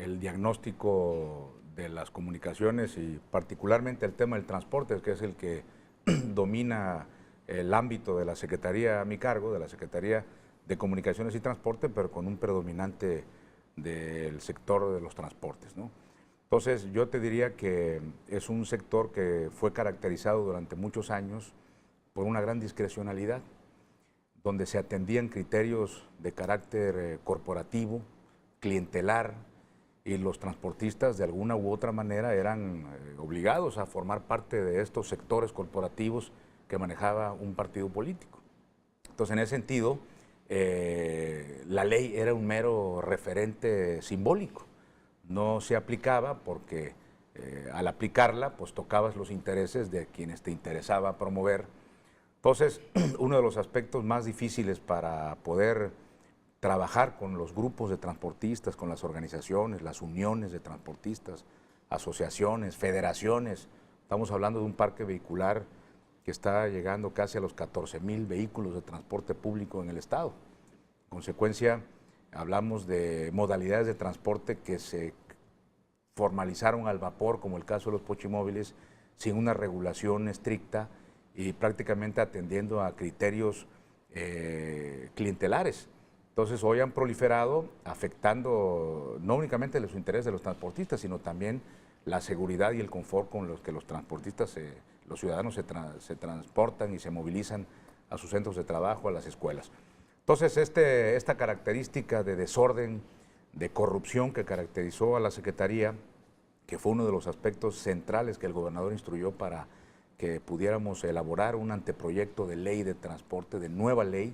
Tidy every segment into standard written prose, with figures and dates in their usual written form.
el diagnóstico de las comunicaciones y particularmente el tema del transporte, que es el que domina el ámbito de la Secretaría a mi cargo, de la Secretaría de Comunicaciones y Transporte, pero con un predominante del sector de los transportes, ¿no? Entonces, yo te diría que es un sector que fue caracterizado durante muchos años por una gran discrecionalidad, donde se atendían criterios de carácter corporativo, clientelar, y los transportistas de alguna u otra manera eran obligados a formar parte de estos sectores corporativos que manejaba un partido político. Entonces, en ese sentido, la ley era un mero referente simbólico. No se aplicaba porque al aplicarla, pues tocabas los intereses de quienes te interesaba promover. Entonces, uno de los aspectos más difíciles para poder trabajar con los grupos de transportistas, con las organizaciones, las uniones de transportistas, asociaciones, federaciones. Estamos hablando de un parque vehicular que está llegando casi a los 14,000 vehículos de transporte público en el estado. En consecuencia, hablamos de modalidades de transporte que se formalizaron al vapor, como el caso de los pochimóviles, sin una regulación estricta y prácticamente atendiendo a criterios clientelares. Entonces, hoy han proliferado, afectando no únicamente los intereses de los transportistas, sino también la seguridad y el confort con los que los transportistas, los ciudadanos se transportan y se movilizan a sus centros de trabajo, a las escuelas. Entonces, esta característica de desorden, de corrupción que caracterizó a la Secretaría, que fue uno de los aspectos centrales que el gobernador instruyó para que pudiéramos elaborar un anteproyecto de ley de transporte, de nueva ley,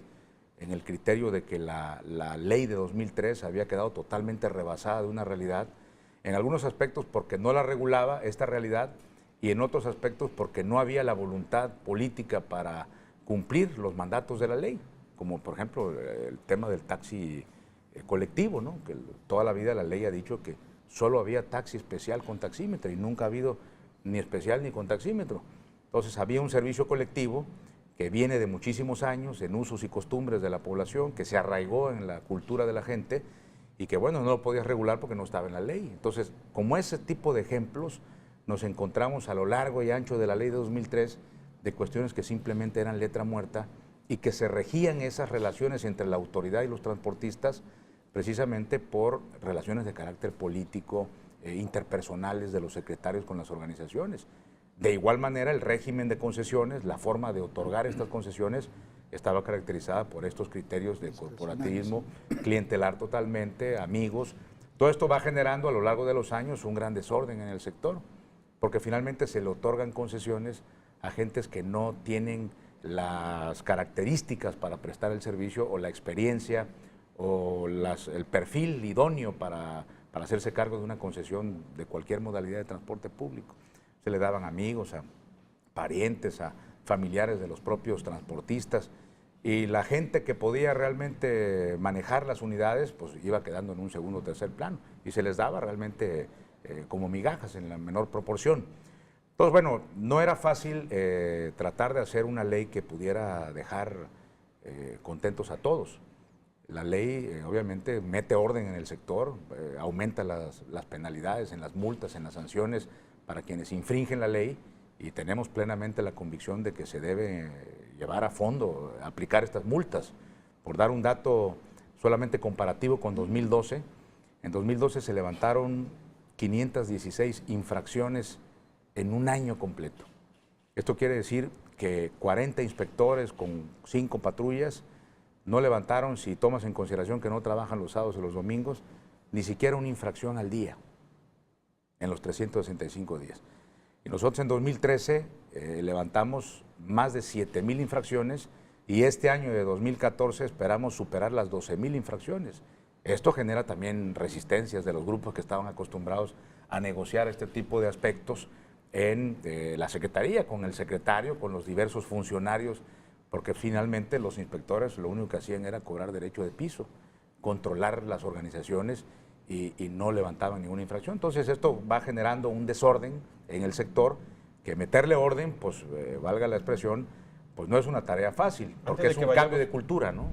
en el criterio de que la ley de 2003 había quedado totalmente rebasada de una realidad, en algunos aspectos porque no la regulaba esta realidad y en otros aspectos porque no había la voluntad política para cumplir los mandatos de la ley, como por ejemplo el tema del taxi colectivo, ¿no? Que toda la vida la ley ha dicho que solo había taxi especial con taxímetro y nunca ha habido ni especial ni con taxímetro. Entonces había un servicio colectivo que viene de muchísimos años en usos y costumbres de la población, que se arraigó en la cultura de la gente y que, bueno, no lo podías regular porque no estaba en la ley. Entonces, como ese tipo de ejemplos, nos encontramos a lo largo y ancho de la ley de 2003 de cuestiones que simplemente eran letra muerta y que se regían esas relaciones entre la autoridad y los transportistas precisamente por relaciones de carácter político, interpersonales de los secretarios con las organizaciones. De igual manera, el régimen de concesiones, la forma de otorgar estas concesiones, estaba caracterizada por estos criterios de corporativismo, clientelar totalmente, amigos. Todo esto va generando a lo largo de los años un gran desorden en el sector, porque finalmente se le otorgan concesiones a gentes que no tienen las características para prestar el servicio o la experiencia o el perfil idóneo para hacerse cargo de una concesión de cualquier modalidad de transporte público. Se le daban amigos, a parientes, a familiares de los propios transportistas y la gente que podía realmente manejar las unidades pues iba quedando en un segundo o tercer plano y se les daba realmente como migajas en la menor proporción. Entonces, bueno, no era fácil tratar de hacer una ley que pudiera dejar contentos a todos. La ley obviamente mete orden en el sector, aumenta las penalidades, en las multas, en las sanciones para quienes infringen la ley y tenemos plenamente la convicción de que se debe llevar a fondo, aplicar estas multas. Por dar un dato solamente comparativo con 2012, en 2012 se levantaron 516 infracciones en un año completo. Esto quiere decir que 40 inspectores con 5 patrullas no levantaron, si tomas en consideración que no trabajan los sábados y los domingos, ni siquiera una infracción al día en los 365 días. Y nosotros en 2013 levantamos más de 7,000 infracciones y este año de 2014 esperamos superar las 12,000 infracciones. Esto genera también resistencias de los grupos que estaban acostumbrados a negociar este tipo de aspectos en la Secretaría, con el secretario, con los diversos funcionarios, porque finalmente los inspectores lo único que hacían era cobrar derecho de piso, controlar las organizaciones y no levantaban ninguna infracción. Entonces esto va generando un desorden en el sector que meterle orden, pues valga la expresión, pues no es una tarea fácil, porque es un cambio de cultura, ¿no?